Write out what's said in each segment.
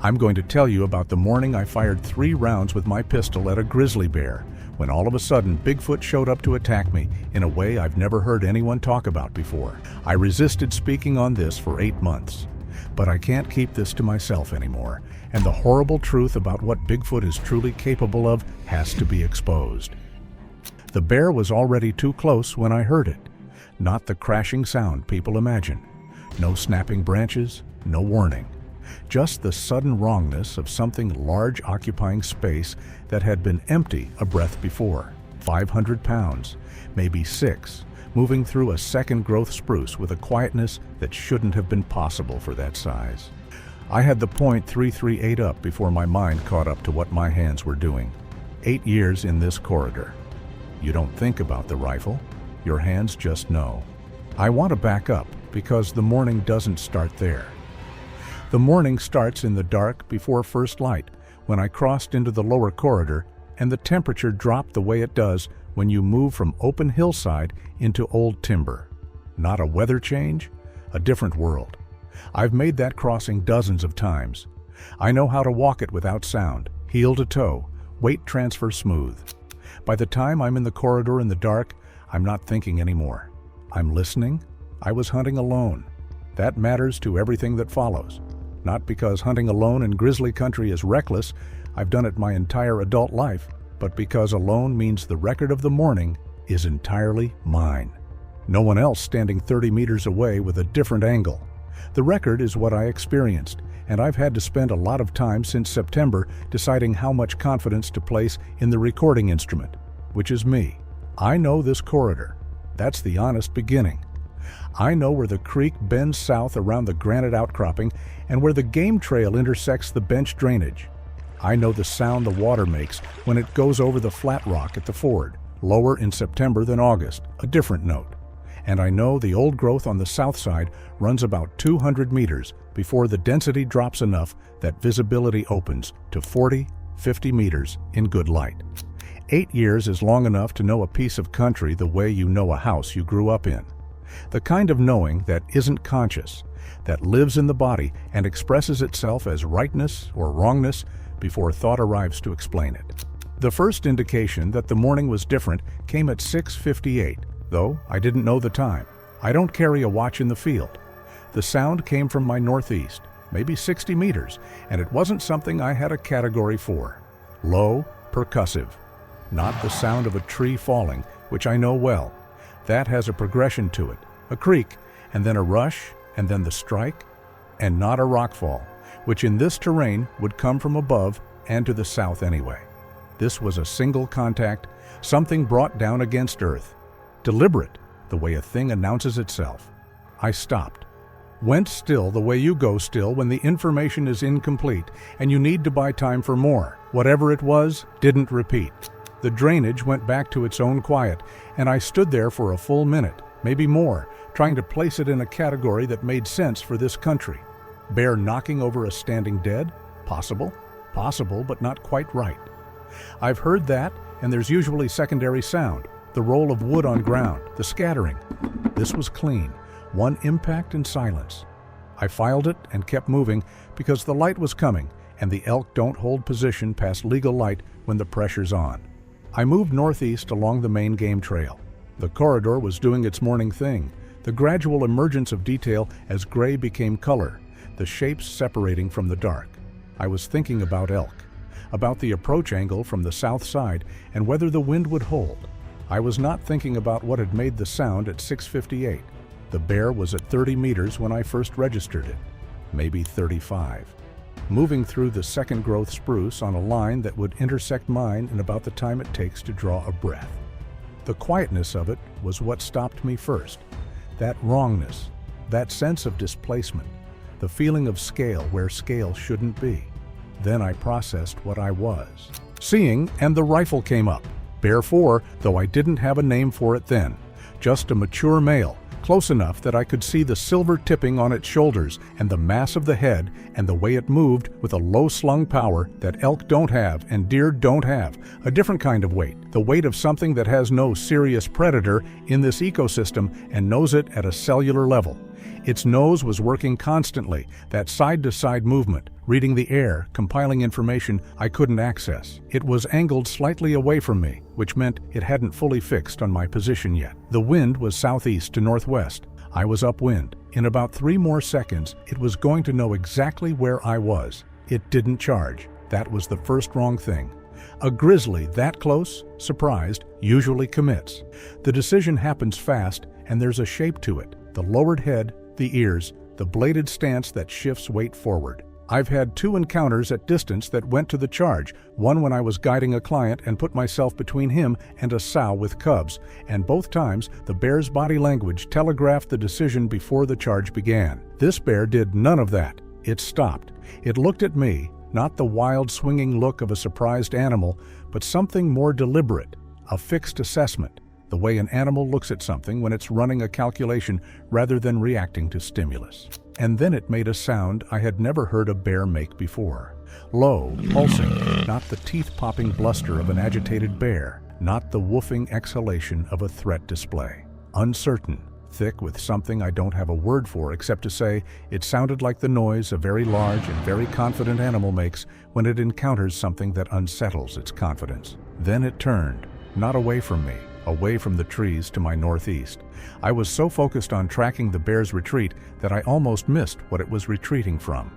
I'm going to tell you about the morning I fired 3 rounds with my pistol at a grizzly bear, when all of a sudden Bigfoot showed up to attack me in a way I've never heard anyone talk about before. I resisted speaking on this for 8 months. But I can't keep this to myself anymore, and the horrible truth about what Bigfoot is truly capable of has to be exposed. The bear was already too close when I heard it. Not the crashing sound people imagine. No snapping branches, no warning. Just the sudden wrongness of something large occupying space that had been empty a breath before. 500 pounds, maybe 6, moving through a second-growth spruce with a quietness that shouldn't have been possible for that size. I had the .338 up before my mind caught up to what my hands were doing. 8 years in this corridor. You don't think about the rifle, your hands just know. I want to back up because the morning doesn't start there. The morning starts in the dark before first light, when I crossed into the lower corridor and the temperature dropped the way it does when you move from open hillside into old timber. Not a weather change, a different world. I've made that crossing dozens of times. I know how to walk it without sound, heel to toe, weight transfer smooth. By the time I'm in the corridor in the dark, I'm not thinking anymore. I'm listening. I was hunting alone. That matters to everything that follows. Not because hunting alone in grizzly country is reckless, I've done it my entire adult life, but because alone means the record of the morning is entirely mine. No one else standing 30 meters away with a different angle. The record is what I experienced, and I've had to spend a lot of time since September deciding how much confidence to place in the recording instrument, which is me. I know this corridor. That's the honest beginning. I know where the creek bends south around the granite outcropping and where the game trail intersects the bench drainage. I know the sound the water makes when it goes over the flat rock at the ford, lower in September than August, a different note. And I know the old growth on the south side runs about 200 meters before the density drops enough that visibility opens to 40, 50 meters in good light. 8 years is long enough to know a piece of country the way you know a house you grew up in. The kind of knowing that isn't conscious, that lives in the body and expresses itself as rightness or wrongness before thought arrives to explain it. The first indication that the morning was different came at 6:58, though I didn't know the time. I don't carry a watch in the field. The sound came from my northeast, maybe 60 meters, and it wasn't something I had a category for. Low, percussive. Not the sound of a tree falling, which I know well. That has a progression to it, a creak, and then a rush, and then the strike, and not a rockfall, which in this terrain would come from above and to the south anyway. This was a single contact, something brought down against earth. Deliberate, the way a thing announces itself. I stopped. Went still the way you go still when the information is incomplete and you need to buy time for more. Whatever it was, didn't repeat. The drainage went back to its own quiet, and I stood there for a full minute, maybe more, trying to place it in a category that made sense for this country. Bear knocking over a standing dead? Possible. Possible, but not quite right. I've heard that, and there's usually secondary sound, the roll of wood on ground, the scattering. This was clean, one impact and silence. I filed it and kept moving because the light was coming, and the elk don't hold position past legal light when the pressure's on. I moved northeast along the main game trail. The corridor was doing its morning thing, the gradual emergence of detail as gray became color, the shapes separating from the dark. I was thinking about elk, about the approach angle from the south side and whether the wind would hold. I was not thinking about what had made the sound at 6:58. The bear was at 30 meters when I first registered it, maybe 35. Moving through the second growth spruce on a line that would intersect mine in about the time it takes to draw a breath. The quietness of it was what stopped me first. That wrongness, that sense of displacement, the feeling of scale where scale shouldn't be. Then I processed what I was seeing, and the rifle came up. Bear 4, though I didn't have a name for it then. Just a mature male, close enough that I could see the silver tipping on its shoulders and the mass of the head and the way it moved with a low-slung power that elk don't have and deer don't have, a different kind of weight, the weight of something that has no serious predator in this ecosystem and knows it at a cellular level. Its nose was working constantly, that side-to-side movement, reading the air, compiling information I couldn't access. It was angled slightly away from me, which meant it hadn't fully fixed on my position yet. The wind was southeast to northwest. I was upwind. In about 3 more seconds, it was going to know exactly where I was. It didn't charge. That was the first wrong thing. A grizzly that close, surprised, usually commits. The decision happens fast, and there's a shape to it. The lowered head, the ears, the bladed stance that shifts weight forward. I've had 2 encounters at distance that went to the charge, one when I was guiding a client and put myself between him and a sow with cubs, and both times the bear's body language telegraphed the decision before the charge began. This bear did none of that. It stopped. It looked at me, not the wild swinging look of a surprised animal, but something more deliberate, a fixed assessment, the way an animal looks at something when it's running a calculation rather than reacting to stimulus. And then it made a sound I had never heard a bear make before. Low, pulsing, not the teeth-popping bluster of an agitated bear, not the woofing exhalation of a threat display. Uncertain, thick with something I don't have a word for except to say it sounded like the noise a very large and very confident animal makes when it encounters something that unsettles its confidence. Then it turned, not away from me, away from the trees to my northeast. I was so focused on tracking the bear's retreat that I almost missed what it was retreating from.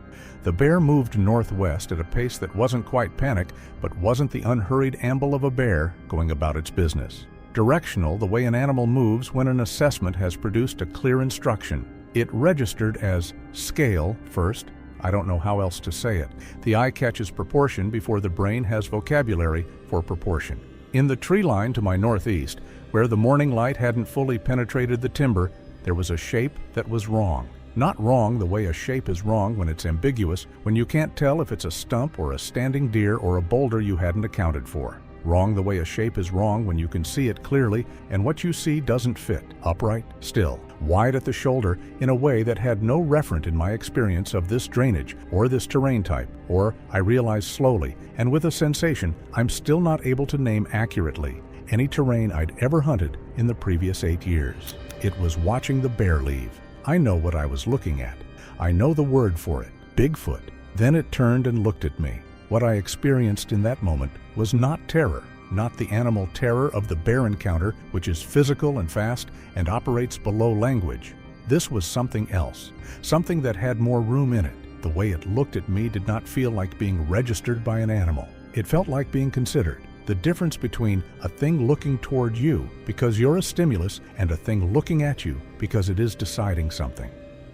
The bear moved northwest at a pace that wasn't quite panic, but wasn't the unhurried amble of a bear going about its business. Directional, the way an animal moves when an assessment has produced a clear instruction. It registered as scale first. I don't know how else to say it. The eye catches proportion before the brain has vocabulary for proportion. In the tree line to my northeast, where the morning light hadn't fully penetrated the timber, there was a shape that was wrong. Not wrong the way a shape is wrong when it's ambiguous, when you can't tell if it's a stump or a standing deer or a boulder you hadn't accounted for. Wrong the way a shape is wrong when you can see it clearly and what you see doesn't fit. Upright, still, wide at the shoulder in a way that had no referent in my experience of this drainage or this terrain type, or I realized slowly, and with a sensation I'm still not able to name accurately, any terrain I'd ever hunted in the previous 8 years. It was watching the bear leave. I know what I was looking at. I know the word for it, Bigfoot. Then it turned and looked at me. What I experienced in that moment was not terror, not the animal terror of the bear encounter, which is physical and fast and operates below language. This was something else, something that had more room in it. The way it looked at me did not feel like being registered by an animal. It felt like being considered. The difference between a thing looking toward you because you're a stimulus and a thing looking at you because it is deciding something.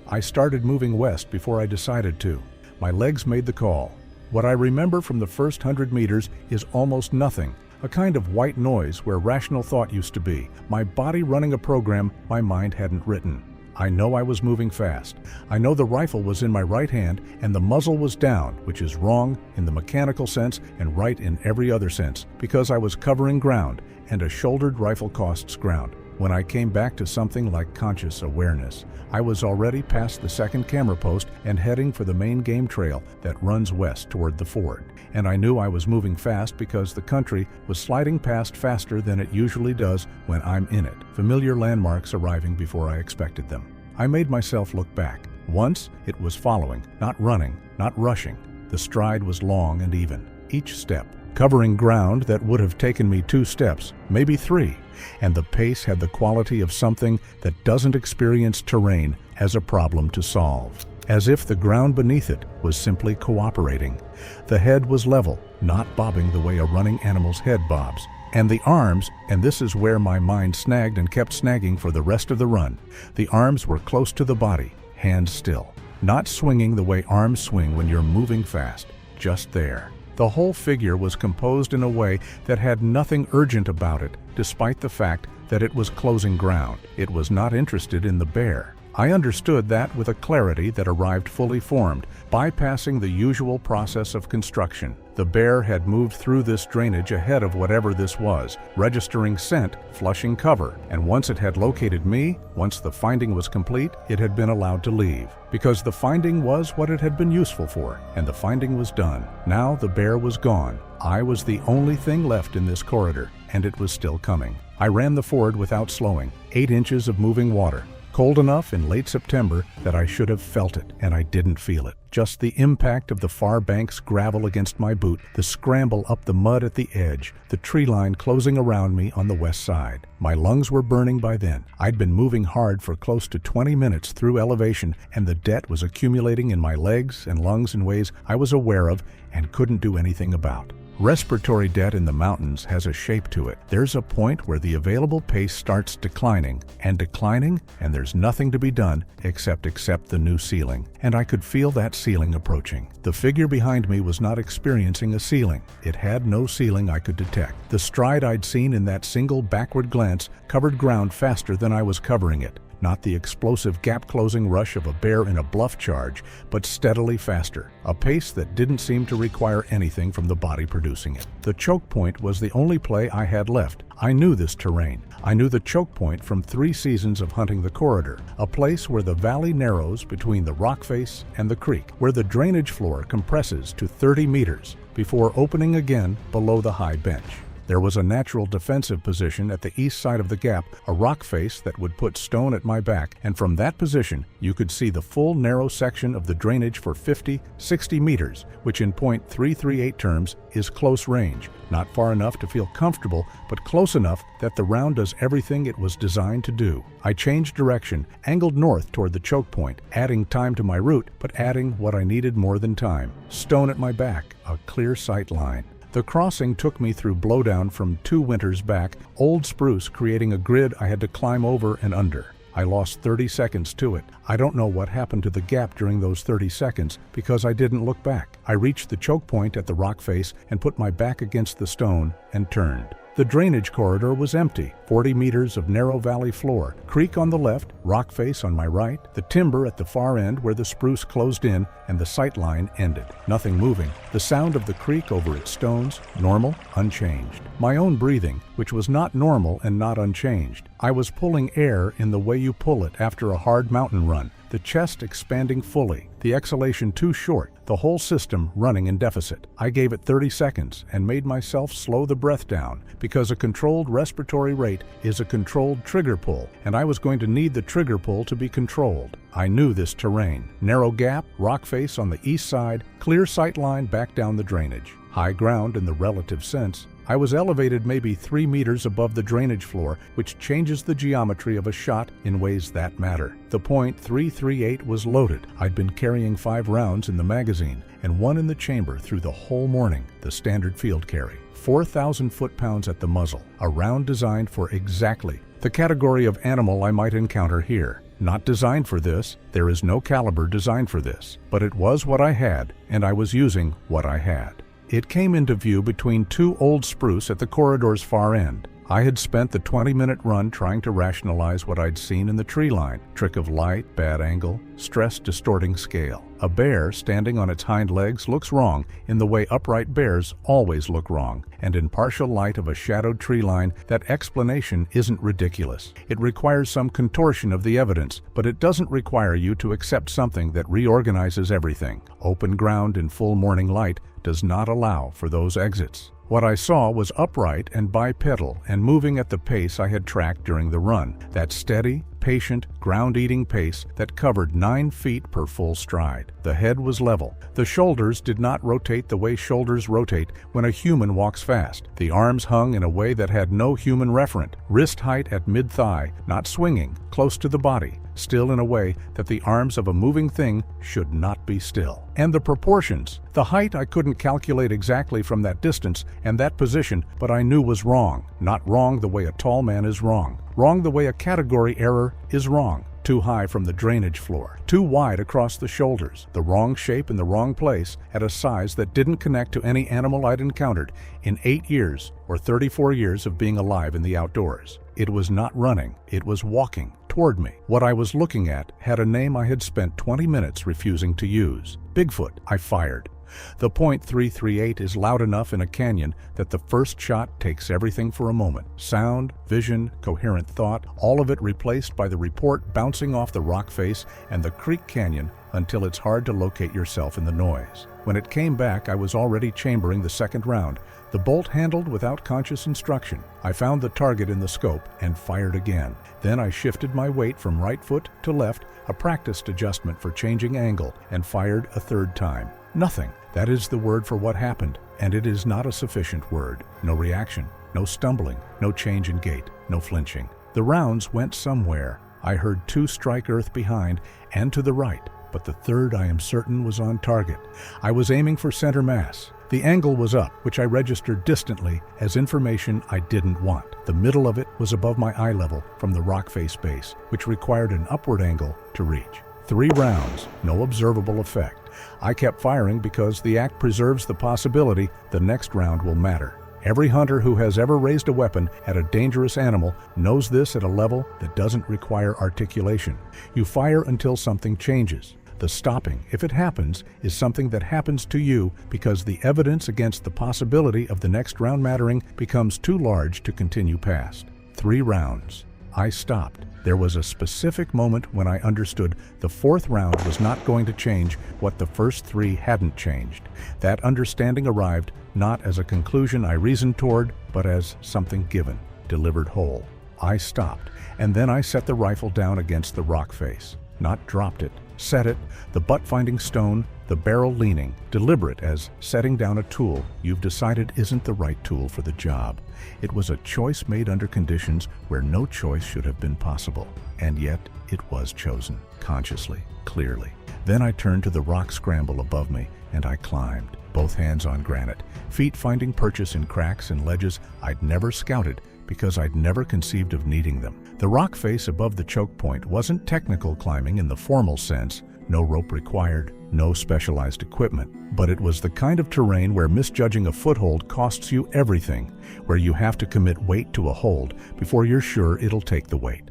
I started moving west before I decided to. My legs made the call. What I remember from the first 100 meters is almost nothing, a kind of white noise where rational thought used to be, my body running a program my mind hadn't written. I know I was moving fast. I know the rifle was in my right hand and the muzzle was down, which is wrong in the mechanical sense and right in every other sense, because I was covering ground, and a shouldered rifle costs ground. When I came back to something like conscious awareness, I was already past the second camera post and heading for the main game trail that runs west toward the ford. And I knew I was moving fast because the country was sliding past faster than it usually does when I'm in it, familiar landmarks arriving before I expected them. I made myself look back. Once, it was following, not running, not rushing. The stride was long and even, each step covering ground that would have taken me 2 steps, maybe 3, and the pace had the quality of something that doesn't experience terrain as a problem to solve, as if the ground beneath it was simply cooperating. The head was level, not bobbing the way a running animal's head bobs, and the arms, and this is where my mind snagged and kept snagging for the rest of the run, the arms were close to the body, hands still, not swinging the way arms swing when you're moving fast, just there. The whole figure was composed in a way that had nothing urgent about it, despite the fact that it was closing ground. It was not interested in the bear. I understood that with a clarity that arrived fully formed, bypassing the usual process of construction. The bear had moved through this drainage ahead of whatever this was, registering scent, flushing cover, and once it had located me, once the finding was complete, it had been allowed to leave. Because the finding was what it had been useful for, and the finding was done. Now the bear was gone. I was the only thing left in this corridor, and it was still coming. I ran the ford without slowing, 8 inches of moving water. Cold enough in late September that I should have felt it, and I didn't feel it. Just the impact of the far bank's gravel against my boot, the scramble up the mud at the edge, the tree line closing around me on the west side. My lungs were burning by then. I'd been moving hard for close to 20 minutes through elevation, and the debt was accumulating in my legs and lungs in ways I was aware of and couldn't do anything about. Respiratory debt in the mountains has a shape to it. There's a point where the available pace starts declining, and there's nothing to be done except accept the new ceiling. And I could feel that ceiling approaching. The figure behind me was not experiencing a ceiling. It had no ceiling I could detect. The stride I'd seen in that single backward glance covered ground faster than I was covering it. Not the explosive gap-closing rush of a bear in a bluff charge, but steadily faster, a pace that didn't seem to require anything from the body producing it. The choke point was the only play I had left. I knew this terrain. I knew the choke point from 3 seasons of hunting the corridor, a place where the valley narrows between the rock face and the creek, where the drainage floor compresses to 30 meters before opening again below the high bench. There was a natural defensive position at the east side of the gap, a rock face that would put stone at my back, and from that position you could see the full narrow section of the drainage for 50-60 meters, which in .338 terms is close range, not far enough to feel comfortable, but close enough that the round does everything it was designed to do. I changed direction, angled north toward the choke point, adding time to my route, but adding what I needed more than time: stone at my back, a clear sight line. The crossing took me through blowdown from 2 winters back, old spruce creating a grid I had to climb over and under. I lost 30 seconds to it. I don't know what happened to the gap during those 30 seconds because I didn't look back. I reached the choke point at the rock face and put my back against the stone and turned. The drainage corridor was empty, 40 meters of narrow valley floor, creek on the left, rock face on my right, the timber at the far end where the spruce closed in and the sight line ended. Nothing moving. The sound of the creek over its stones, normal, unchanged. My own breathing, which was not normal and not unchanged. I was pulling air in the way you pull it after a hard mountain run, the chest expanding fully, the exhalation too short, the whole system running in deficit. I gave it 30 seconds and made myself slow the breath down because a controlled respiratory rate is a controlled trigger pull, and I was going to need the trigger pull to be controlled. I knew this terrain. Narrow gap, rock face on the east side, clear sight line back down the drainage. High ground in the relative sense. I was elevated maybe 3 meters above the drainage floor, which changes the geometry of a shot in ways that matter. The .338 was loaded. I'd been carrying 5 rounds in the magazine and 1 in the chamber through the whole morning, the standard field carry. 4,000 foot-pounds at the muzzle, a round designed for exactly the category of animal I might encounter here. Not designed for this, there is no caliber designed for this, but it was what I had, and I was using what I had. It came into view between 2 old spruce at the corridor's far end. I had spent the 20-minute run trying to rationalize what I'd seen in the tree line. Trick of light, bad angle, stress distorting scale. A bear standing on its hind legs looks wrong in the way upright bears always look wrong, and in partial light of a shadowed tree line, that explanation isn't ridiculous. It requires some contortion of the evidence, but it doesn't require you to accept something that reorganizes everything. Open ground in full morning light does not allow for those exits. What I saw was upright and bipedal and moving at the pace I had tracked during the run, that steady, patient, ground-eating pace that covered 9 feet per full stride. The head was level. The shoulders did not rotate the way shoulders rotate when a human walks fast. The arms hung in a way that had no human referent, wrist height at mid-thigh, not swinging, close to the body, still in a way that the arms of a moving thing should not be still. And the proportions. The height I couldn't calculate exactly from that distance and that position, but I knew was wrong. Not wrong the way a tall man is wrong. Wrong the way a category error is wrong. Too high from the drainage floor. Too wide across the shoulders. The wrong shape in the wrong place at a size that didn't connect to any animal I'd encountered in 8 years or 34 years of being alive in the outdoors. It was not running. It was walking toward me. What I was looking at had a name I had spent 20 minutes refusing to use. Bigfoot. I fired. The .338 is loud enough in a canyon that the first shot takes everything for a moment. Sound, vision, coherent thought, all of it replaced by the report bouncing off the rock face and the creek canyon until it's hard to locate yourself in the noise. When it came back, I was already chambering the second round, the bolt handled without conscious instruction. I found the target in the scope and fired again. Then I shifted my weight from right foot to left, a practiced adjustment for changing angle, and fired a third time. Nothing. That is the word for what happened, and it is not a sufficient word. No reaction, no stumbling, no change in gait, no flinching. The rounds went somewhere. I heard 2 strike earth behind and to the right, but the third I am certain was on target. I was aiming for center mass. The angle was up, which I registered distantly as information I didn't want. The middle of it was above my eye level from the rock face base, which required an upward angle to reach. 3 rounds, no observable effect. I kept firing because the act preserves the possibility the next round will matter. Every hunter who has ever raised a weapon at a dangerous animal knows this at a level that doesn't require articulation. You fire until something changes. The stopping, if it happens, is something that happens to you because the evidence against the possibility of the next round mattering becomes too large to continue past. 3 rounds. I stopped. There was a specific moment when I understood the 4th round was not going to change what the first 3 hadn't changed. That understanding arrived not as a conclusion I reasoned toward, but as something given, delivered whole. I stopped, and then I set the rifle down against the rock face. Not dropped it, set it, the butt finding stone, the barrel leaning, deliberate as setting down a tool you've decided isn't the right tool for the job. It was a choice made under conditions where no choice should have been possible, and yet it was chosen, consciously, clearly. Then I turned to the rock scramble above me, and I climbed, both hands on granite, feet finding purchase in cracks and ledges I'd never scouted because I'd never conceived of needing them. The rock face above the choke point wasn't technical climbing in the formal sense, no rope required, no specialized equipment, but it was the kind of terrain where misjudging a foothold costs you everything, where you have to commit weight to a hold before you're sure it'll take the weight.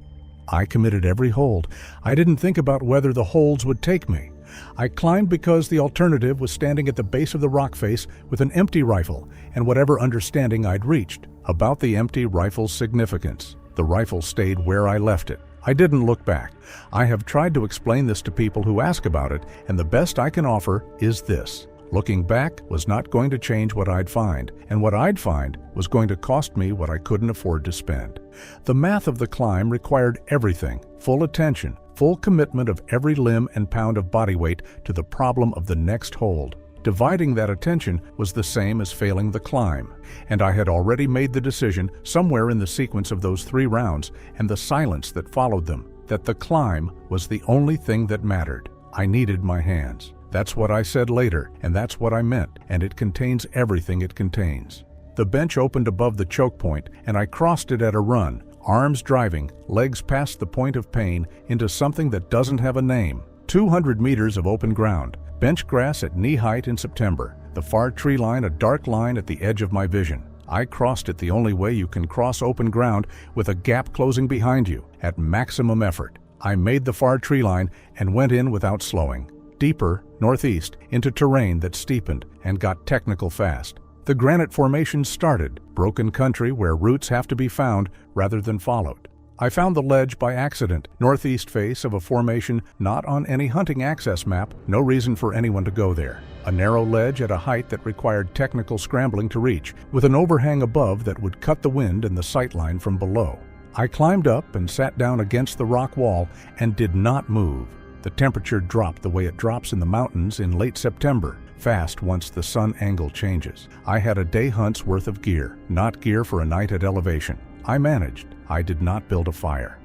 I committed every hold. I didn't think about whether the holds would take me. I climbed because the alternative was standing at the base of the rock face with an empty rifle and whatever understanding I'd reached about the empty rifle's significance. The rifle stayed where I left it. I didn't look back. I have tried to explain this to people who ask about it, and the best I can offer is this. Looking back was not going to change what I'd find, and what I'd find was going to cost me what I couldn't afford to spend. The math of the climb required everything, full attention, full commitment of every limb and pound of body weight to the problem of the next hold. Dividing that attention was the same as failing the climb, and I had already made the decision somewhere in the sequence of those 3 rounds and the silence that followed them, that the climb was the only thing that mattered. I needed my hands. That's what I said later, and that's what I meant, and it contains everything it contains. The bench opened above the choke point, and I crossed it at a run, arms driving, legs past the point of pain, into something that doesn't have a name. 200 meters of open ground, bench grass at knee height in September, the far tree line a dark line at the edge of my vision. I crossed it the only way you can cross open ground, with a gap closing behind you, at maximum effort. I made the far tree line and went in without slowing. Deeper, northeast, into terrain that steepened and got technical fast. The granite formation started, broken country where roots have to be found rather than followed. I found the ledge by accident, northeast face of a formation not on any hunting access map, no reason for anyone to go there. A narrow ledge at a height that required technical scrambling to reach, with an overhang above that would cut the wind and the sightline from below. I climbed up and sat down against the rock wall and did not move. The temperature dropped the way it drops in the mountains in late September, fast once the sun angle changes. I had a day hunt's worth of gear, not gear for a night at elevation. I managed. I did not build a fire.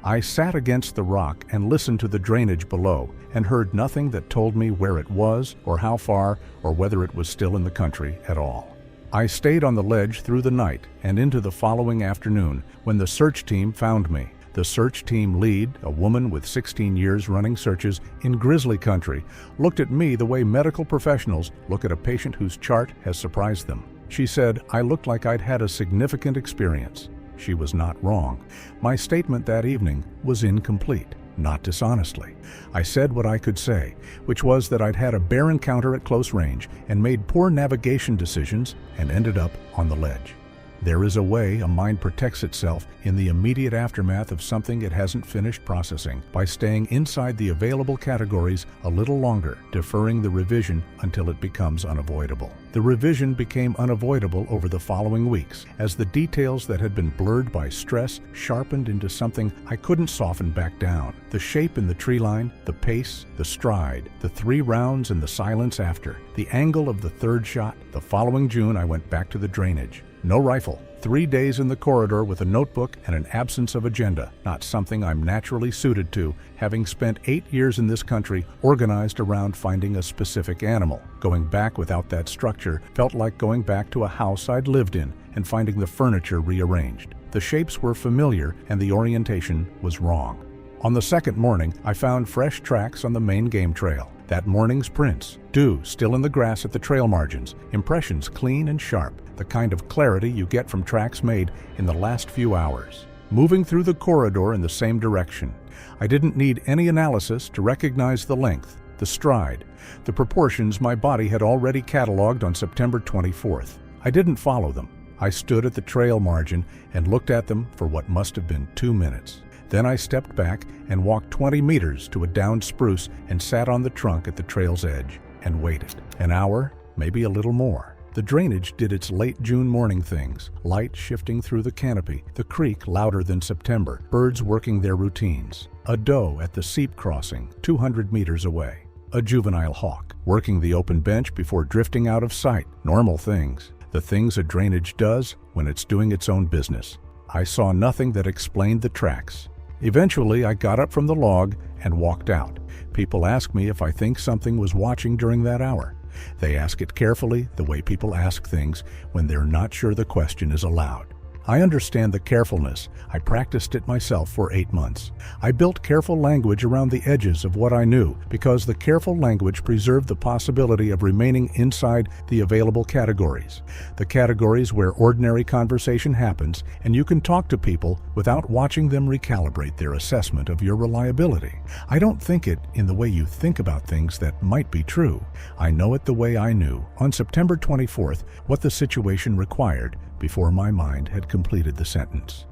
I sat against the rock and listened to the drainage below and heard nothing that told me where it was or how far or whether it was still in the country at all. I stayed on the ledge through the night and into the following afternoon when the search team found me. The search team lead, a woman with 16 years running searches in Grizzly country, looked at me the way medical professionals look at a patient whose chart has surprised them. She said I looked like I'd had a significant experience. She was not wrong. My statement that evening was incomplete, not dishonestly. I said what I could say, which was that I'd had a bear encounter at close range and made poor navigation decisions and ended up on the ledge. There is a way a mind protects itself in the immediate aftermath of something it hasn't finished processing by staying inside the available categories a little longer, deferring the revision until it becomes unavoidable. The revision became unavoidable over the following weeks as the details that had been blurred by stress sharpened into something I couldn't soften back down. The shape in the tree line, the pace, the stride, the 3 rounds and the silence after, the angle of the 3rd shot. The following June I went back to the drainage. No rifle. 3 days in the corridor with a notebook and an absence of agenda, not something I'm naturally suited to, having spent 8 years in this country organized around finding a specific animal. Going back without that structure felt like going back to a house I'd lived in and finding the furniture rearranged. The shapes were familiar and the orientation was wrong. On the 2nd morning, I found fresh tracks on the main game trail. That morning's prints, dew still in the grass at the trail margins, impressions clean and sharp, the kind of clarity you get from tracks made in the last few hours. Moving through the corridor in the same direction. I didn't need any analysis to recognize the length, the stride, the proportions my body had already cataloged on September 24th. I didn't follow them. I stood at the trail margin and looked at them for what must have been 2 minutes. Then I stepped back and walked 20 meters to a downed spruce and sat on the trunk at the trail's edge and waited. An hour, maybe a little more. The drainage did its late June morning things, light shifting through the canopy, the creek louder than September, birds working their routines. A doe at the seep crossing, 200 meters away. A juvenile hawk, working the open bench before drifting out of sight. Normal things. The things a drainage does when it's doing its own business. I saw nothing that explained the tracks. Eventually, I got up from the log and walked out. People ask me if I think something was watching during that hour. They ask it carefully, the way people ask things when they're not sure the question is allowed. I understand the carefulness. I practiced it myself for 8 months. I built careful language around the edges of what I knew because the careful language preserved the possibility of remaining inside the available categories. The categories where ordinary conversation happens and you can talk to people without watching them recalibrate their assessment of your reliability. I don't think it in the way you think about things that might be true. I know it the way I knew on September 24th what the situation required before my mind had completed the sentence.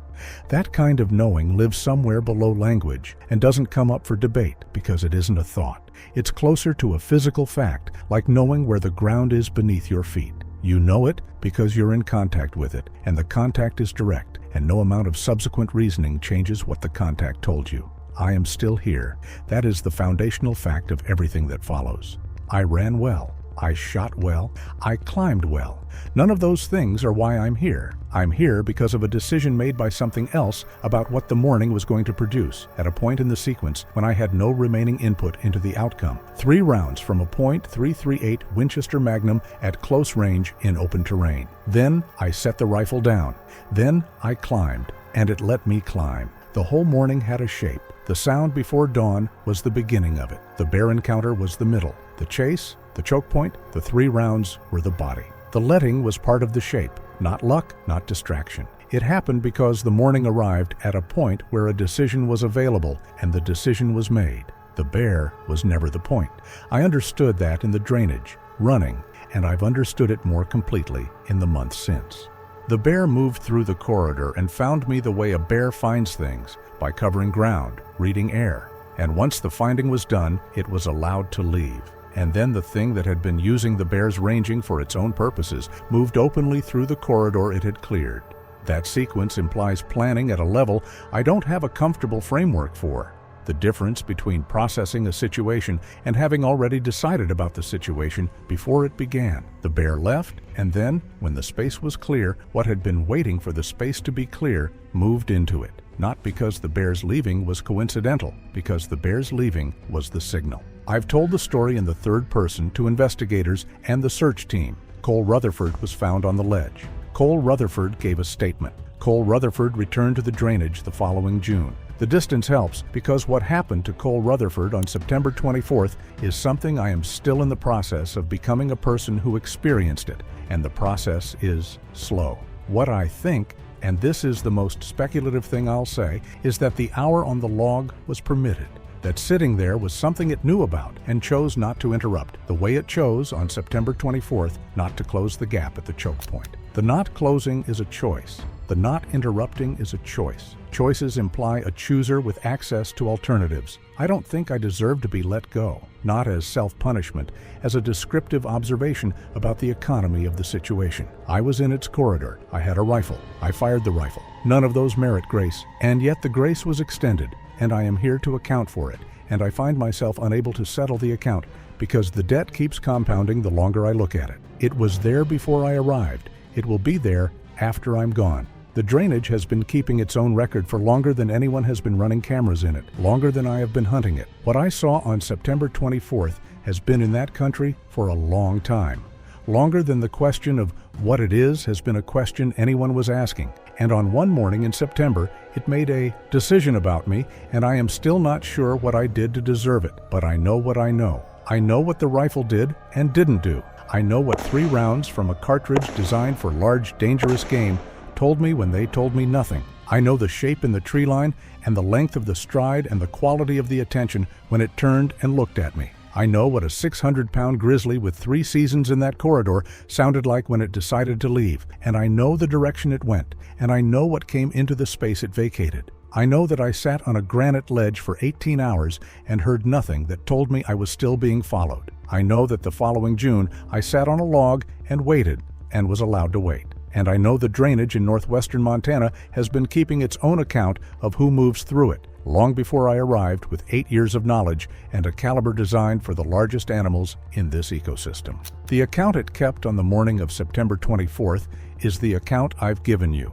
That kind of knowing lives somewhere below language and doesn't come up for debate because it isn't a thought. It's closer to a physical fact, like knowing where the ground is beneath your feet. You know it because you're in contact with it, and the contact is direct, and no amount of subsequent reasoning changes what the contact told you. I am still here. That is the foundational fact of everything that follows. I ran well. I shot well. I climbed well. None of those things are why I'm here. I'm here because of a decision made by something else about what the morning was going to produce at a point in the sequence when I had no remaining input into the outcome. 3 rounds from a .338 Winchester Magnum at close range in open terrain. Then I set the rifle down. Then I climbed, and it let me climb. The whole morning had a shape. The sound before dawn was the beginning of it. The bear encounter was the middle. The chase, the choke point, the 3 rounds were the body. The letting was part of the shape, not luck, not distraction. It happened because the morning arrived at a point where a decision was available and the decision was made. The bear was never the point. I understood that in the drainage, running, and I've understood it more completely in the months since. The bear moved through the corridor and found me the way a bear finds things, by covering ground, reading air. And once the finding was done, it was allowed to leave. And then the thing that had been using the bear's ranging for its own purposes moved openly through the corridor it had cleared. That sequence implies planning at a level I don't have a comfortable framework for. The difference between processing a situation and having already decided about the situation before it began. The bear left, and then, when the space was clear, what had been waiting for the space to be clear moved into it. Not because the bear's leaving was coincidental, because the bear's leaving was the signal. I've told the story in the third person to investigators and the search team. Cole Rutherford was found on the ledge. Cole Rutherford gave a statement. Cole Rutherford returned to the drainage the following June. The distance helps because what happened to Cole Rutherford on September 24th is something I am still in the process of becoming a person who experienced it, and the process is slow. What I think, and this is the most speculative thing I'll say, is that the hour on the log was permitted. That sitting there was something it knew about and chose not to interrupt, the way it chose on September 24th not to close the gap at the choke point. The not closing is a choice. The not interrupting is a choice. Choices imply a chooser with access to alternatives. I don't think I deserve to be let go, not as self-punishment, as a descriptive observation about the economy of the situation. I was in its corridor. I had a rifle. I fired the rifle. None of those merit grace, and yet the grace was extended, and I am here to account for it, and I find myself unable to settle the account because the debt keeps compounding the longer I look at it. It was there before I arrived. It will be there after I'm gone. The drainage has been keeping its own record for longer than anyone has been running cameras in it, longer than I have been hunting it. What I saw on September 24th has been in that country for a long time. Longer than the question of what it is has been a question anyone was asking. And on one morning in September, it made a decision about me, and I am still not sure what I did to deserve it. But I know what I know. I know what the rifle did and didn't do. I know what 3 rounds from a cartridge designed for large, dangerous game told me when they told me nothing. I know the shape in the tree line and the length of the stride and the quality of the attention when it turned and looked at me. I know what a 600-pound grizzly with 3 seasons in that corridor sounded like when it decided to leave, and I know the direction it went, and I know what came into the space it vacated. I know that I sat on a granite ledge for 18 hours and heard nothing that told me I was still being followed. I know that the following June I sat on a log and waited and was allowed to wait. And I know the drainage in northwestern Montana has been keeping its own account of who moves through it, long before I arrived with 8 years of knowledge and a caliber designed for the largest animals in this ecosystem. The account it kept on the morning of September 24th is the account I've given you.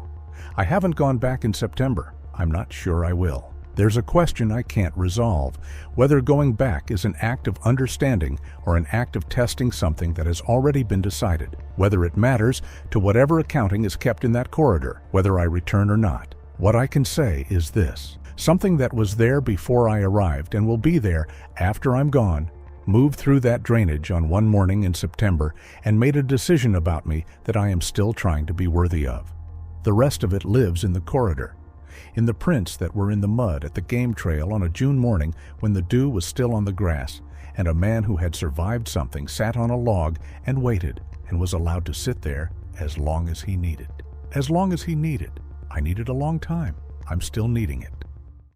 I haven't gone back in September. I'm not sure I will. There's a question I can't resolve, whether going back is an act of understanding or an act of testing something that has already been decided, whether it matters to whatever accounting is kept in that corridor, whether I return or not. What I can say is this: something that was there before I arrived and will be there after I'm gone moved through that drainage on one morning in September and made a decision about me that I am still trying to be worthy of. The rest of it lives in the corridor, in the prints that were in the mud at the game trail on a June morning when the dew was still on the grass, and a man who had survived something sat on a log and waited and was allowed to sit there as long as he needed. As long as he needed. I needed a long time. I'm still needing it.